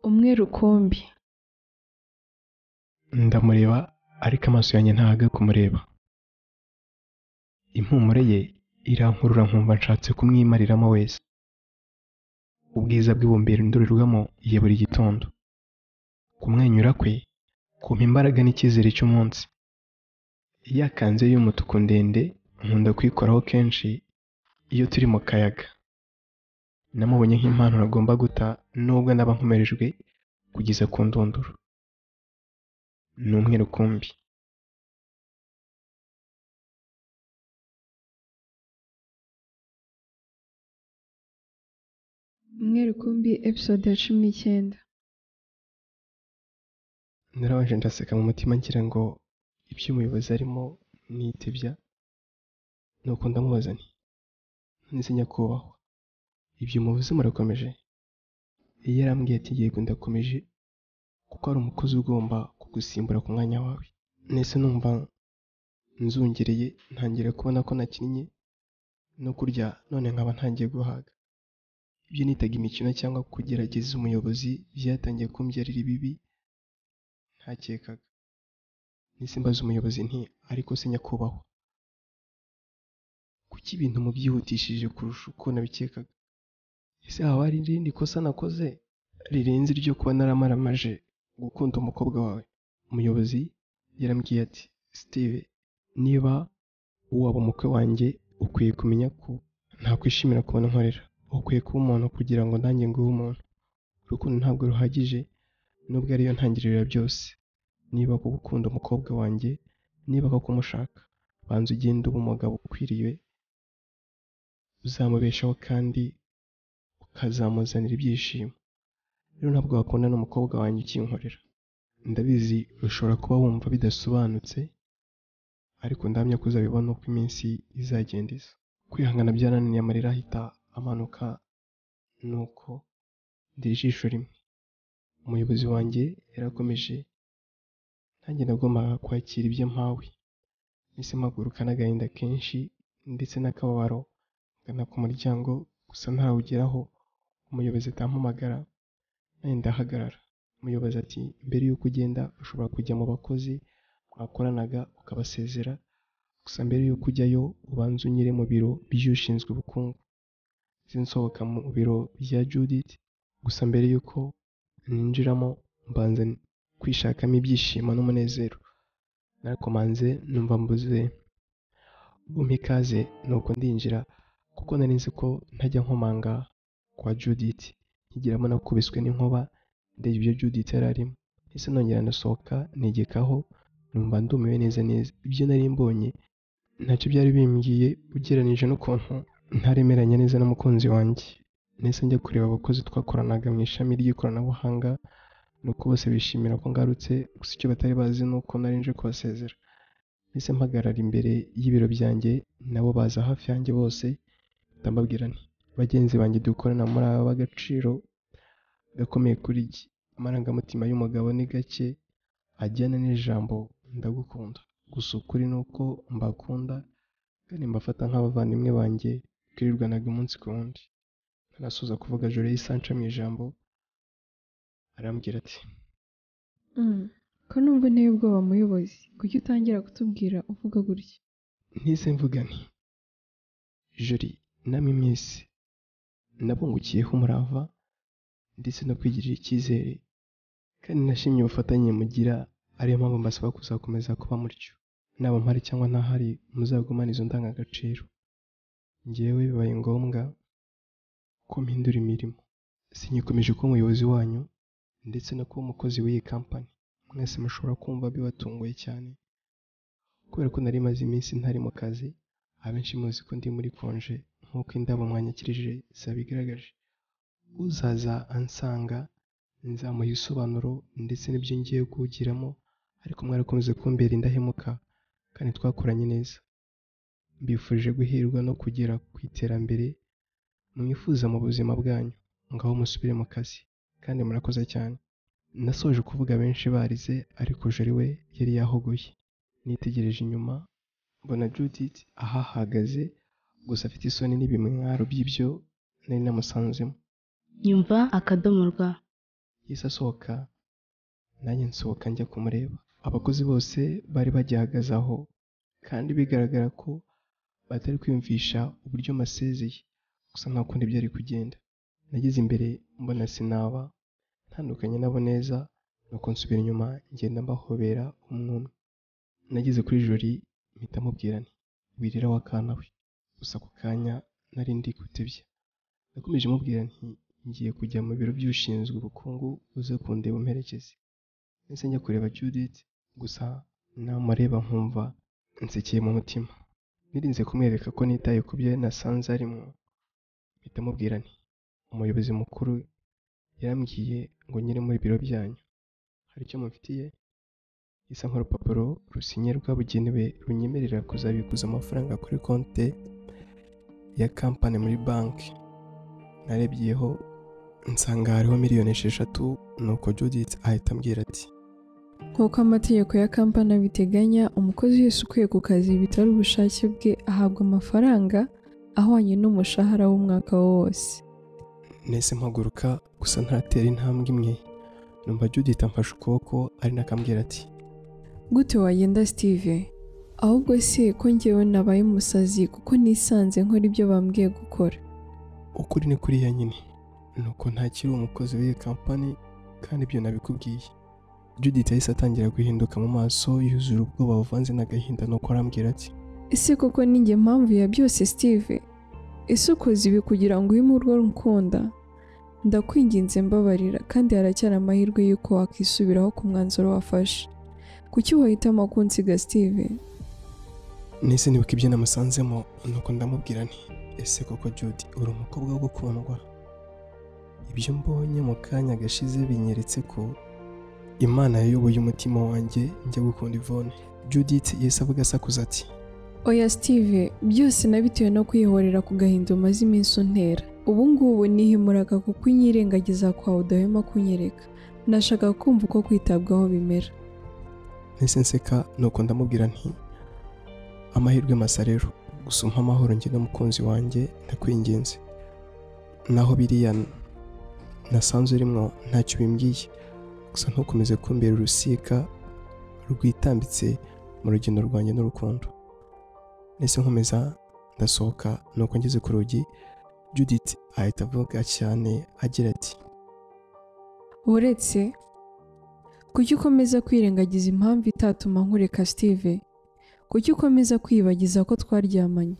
umwe rukumbi. Ndamureba ariko amaso yanjye ntahaga kumureba. Impumuro ye irankurura nkumva nshatse kumwimariramo wese. Ubwiza bwe bumbera indorerwamo ya buri gitondo. Kumwenyura kwe kumpa imbaraga n'icyizere cy'umunsi. Iya kanzu ye y'umutuku ndende nkunda kuyikoraho kenshi iyo turi mu kayaga. Namubonye nk'impano ntagomba guta nubwo naba nkomerejwe kugeza ku ndunduro. Ni umwe rukumbi. Umwe rukumbi episode ya 19. Narabanje ndaseka mu mutima ngira ngo ibyo umuyobozi arimo nitebya, nuko ndamubaza nti nzi nyakubahwa, ibyo muvuze murakomeje? Iyo yarambwiye ati yego ndakomeje kuko hari umukozi ugomba kugusimbura ku mwanya wawe. Nese numva nzungereye ntangira kubona ko nakinnye no kurya none nkaba ntangiye guhaga. Ibyo nitaga imikino cyangwa kugerageza umuyobozi byatangiye kumbyarira ibibi ntakekaga. Nise mbaza umuyobozi nti ariko se nyakubahwa, kuki ibintu mubyihutishije kurusha uko nabikekaga? Ese haba hari irindi kosa nakoze rirenze iryo kuba naramaramaje gukunda umukobwa wawe? Umuyobozi yarambwiye ati Steve, niba waba umukwe wanjye ukwiye kumenya ko ntakwishimira kubona nkorera. Ukwiye kuba umuntu kugira ngo nanjye nguhe umuntu. Urukundo ntabwo ruhagije nubwo ariyo ntangiriro ya byose. Niba koko ukunda umukobwa wanjye, niba koko umushaka, banza ugende uba umugabo ukwiriye, uzamubeshaho kandi ukazamuzanira ibyishimo. Rero ntabwo wakunda n'umukobwa wanjye ukinkorera. Ndabizi ushobora kuba wumva bidasobanutse, ariko ndamya ko uzabibona uko iminsi izagenda iza. Kwihangana byarananiye, amarira ahita amanuka, nuko ndira ijisho rimwe. Umuyobozi wanjye yarakomeje, nanjye nagombaga kwakira ibyo mpawe. Nahise mpaguruka n'agahinda kenshi ndetse n'akababaro ngana ku muryango, gusa ntarawugeraho umuyobozi atampamagara. Nanjye ndahagarara. Umuyobozi ati mbere y'uko ugenda ushobora kujya mu bakozi mwakoranaga ukabasezera, gusa mbere y'uko ujyayo ubanza unyure mu biro by'ushinzwe ubukungu. Nsohoka mu biro bya Judith, gusa mbere y'uko ninjiramo mbanza kwishakamo ibyishimo n'umunezero. Narakomanze numva mbuze umpa ikaze, nuko ndinjira kuko nari nzi ko ntajya nkomanga kwa Judith. Nkigiramo nakubiswe n'inkuba ndeba ibyo Judith yari arimo. Ese nongera ndasohoka negekaho, numva ndumiwe neza neza. Ibyo nari mbonye ntacyo byari bimbwiye ugereranije n'ukuntu ntaremeranya neza n'umukunzi wanjye. Nese njya kureba abakozi twakoranaga mu ishami ry'ikoranabuhanga, nuko bose bishimira ko ngarutse, gusa icyo batari bazi nuko nari nje kubasezera. Nese mpagarara imbere y'ibiro byanjye, nabo baza hafi yanjye bose, ndababwira nti bagenzi banjye dukorana muri aba b'agaciro gakomeye kuri jye. Amarangamutima y'umugabo ni gake ajyana n'ijambo ndagukunda. Gusa ukuri ni uko mbakunda kandi mbafata nk'abavandimwe banjye twirirwanaga umunsi ku wundi. Ntarasoza kuvuga Jolly yahise anca mu ijambo, arambwira ati Ko numva nteye ubwoba muyobozi, kuki utangira kutubwira uvuga gutya? ntise mvuga nti Jolly, namwe mwese nabungukiyeho umurava ndetse no kwigirira icyizere, kandi nashimye ubufatanye mugira, ariyo mpamvu mbasaba kuzakomeza kuba mutyo. Naba mpari cyangwa ntahari muzagumane izo ndangagaciro. Njyewe bibaye ngombwa ko mpindura imirimo, sinyikomeje kuba umuyobozi wanyu ndetse no kuba umukozi w'iyi kampani. Mwese mushobora kumva bibatunguye cyane kubera ko nari maze iminsi ntari mu kazi. Abenshi muzi ko ndi muri konje nk'uko indabo mwanyakirije zabigaragaje. Uzaza ansanga nzamuha ibisobanuro ndetse n'ibyo ngiye kuwugiramo, ariko mwarakomeze kumbera indahemuka kandi twakoranye neza. Mbifurije guhirwa no kugera ku iterambere mwifuza mu buzima bwanyu. Ngaho musubire mu kazi kandi murakoze cyane. Nasoje kuvuga benshi barize, ariko Jolly we yari yahogoye. Nitegereje inyuma mbona Judith ahahagaze, gusa afite isoni n'ibimwaro by'ibyo nari namusanzemo. Nyumva akadomo rwa. yahise asohoka nanjye nsohoka njya kumureba. Abakozi bose bari bagihagaze aho kandi bigaragara ko batari kwiyumvisha uburyo masezeye, gusa nta kundi byari kugenda. Nageze imbere mbona sinaba ntandukanye nabo neza, nuko nsubira inyuma ngenda mbahobera umwe umwe. Nageze kuri Jolly mpita mubwira nti wirira wakana we, gusa ako kanya nari ndi gutebya. Nakomeje mubwira nti ngiye kujya mu biro by'ushinzwe ubukungu uze kundeba umperekeze. Nahise njya kureba Judith, gusa namureba nkumva nsekeye mu mutima. Nirinze kumwereka ko nitaye ku byo nasanze arimo, mpita mubwira nti umuyobozi mukuru yarambwiye ngo nyire muri biro byanyu, hari icyo mufitiye? Isa nk'urupapuro rusinye rwabugenewe runyemerera kuzabikuza amafaranga kuri konti ya kampani muri banki. Narebyeho nsanga hariho miliyoni 6, nuko Judith ahita ambwira ati nk'uko amategeko ya kampani abiteganya, umukozi wese ukwiye ku kazi bitari ubushake bwe ahabwa amafaranga ahwanye n'umushahara w'umwaka wose. nahise mpaguruka, gusa ntatera intambwe imwe, numva Judith amfashe ukuboko ari nakambwira ati gute wagenda Steve? Ahubwo se ko njyewe nabaye umusazi kuko nisanze nkora ibyo bambwiye gukora. ukuri ni kuriya nyine, nuko ntakiri umukozi w'iyi kampani kandi ibyo nabikubwiye. Judith yahise atangira guhinduka mu maso, yuzura ubwoba buvanze n'agahinda, nuko arambwira ati ese koko ni njye mpamvu ya byose Steve? Ese ukoze ibi kugira ngo uyu urwo nkunda? Ndakwinginze mbabarira, kandi haracyari amahirwe y'uko wakisubiraho ku mwanzuro wafashe. Kuki wahitamo kunsiga Steve? nahise nibuka ibyo namusanzemo, nuko ndamubwira nti ese koko Judy uri umukobwa wo gukundwa? Ibyo mbonye mu kanya gashize binyeretse ko Imana yayoboye umutima wanjye njya gukunda Yvonne. Judith yahise avuga asakuza ati oya Steve, byose nabitewe no kwihorera ku gahinda umaze iminsi untera. Ubu ngubu nihimuraga kuko inyirengagiza kwawe udahwema kunyereka. Nashaka kumva uko kwitabwaho bimera. nahise nseka, nuko ndamubwira nti amahirwe masa rero, gusa umpa amahoro njye n'umukunzi wanjye ndakwinginze. Naho biriya nasanze urimo ntacyo bimbwiye, gusa ntukomeze kumbera urusika rwitambitse mu rugendo rwanjye n'urukundo. Nahise nkomeza ndasohoka, nuko ngeze ku rugi Judith ahita avuga cyane agira ati uretse kuki ukomeza kwirengagiza impamvu itatuma nkureka Steve? Kuki ukomeza kwibagiza ko twaryamanye?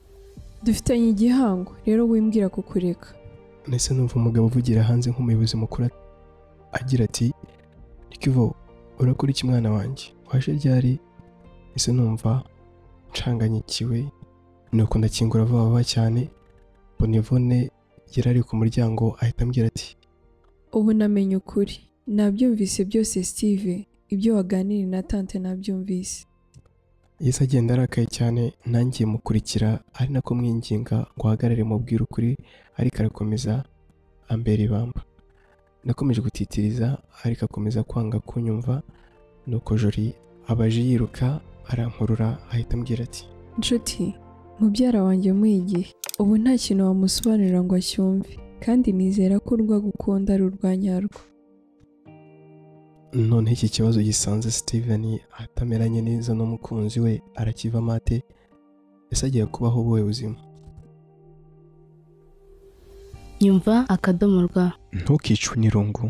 Dufitanye igihango, rero wimbwira kukureka. nahise numva umugabo uvugira hanze nk'umuyobozi mukuru agira ati Rikivo, urakora iki mwana wanjye? Waje ryari? Nahise numva nshanganyikiwe, nuko ndakingura vuba cyane. Yvonne yari ari ku muryango ahita ambwira ati ubu namenye ukuri, nabyumvise byose Steve, ibyo waganiriye na tante nabyumvise. yahise agenda arakaye cyane, nanjye mukurikira ari nako mwinginga ngo ahagarare mubwire ukuri, ariko arakomeza ambera ibamba. Nakomeje gutitiriza ariko akomeza kwanga kunyumva, nuko Jolly abaje yiruka arankurura ahita ambwira ati nshuti, mubyara wanjye muyigihe, ubu nta kintu wamusobanurira ngo acyumve, kandi nizera ko urwagukunda ari urwanyarwo. noneho iki kibazo gisanze Steven atameranye neza n'umukunzi we arakivamo ate? ese agiye kubaho ubuhe buzima? Nyumva akadomo rwa ntukicwe n'irungu,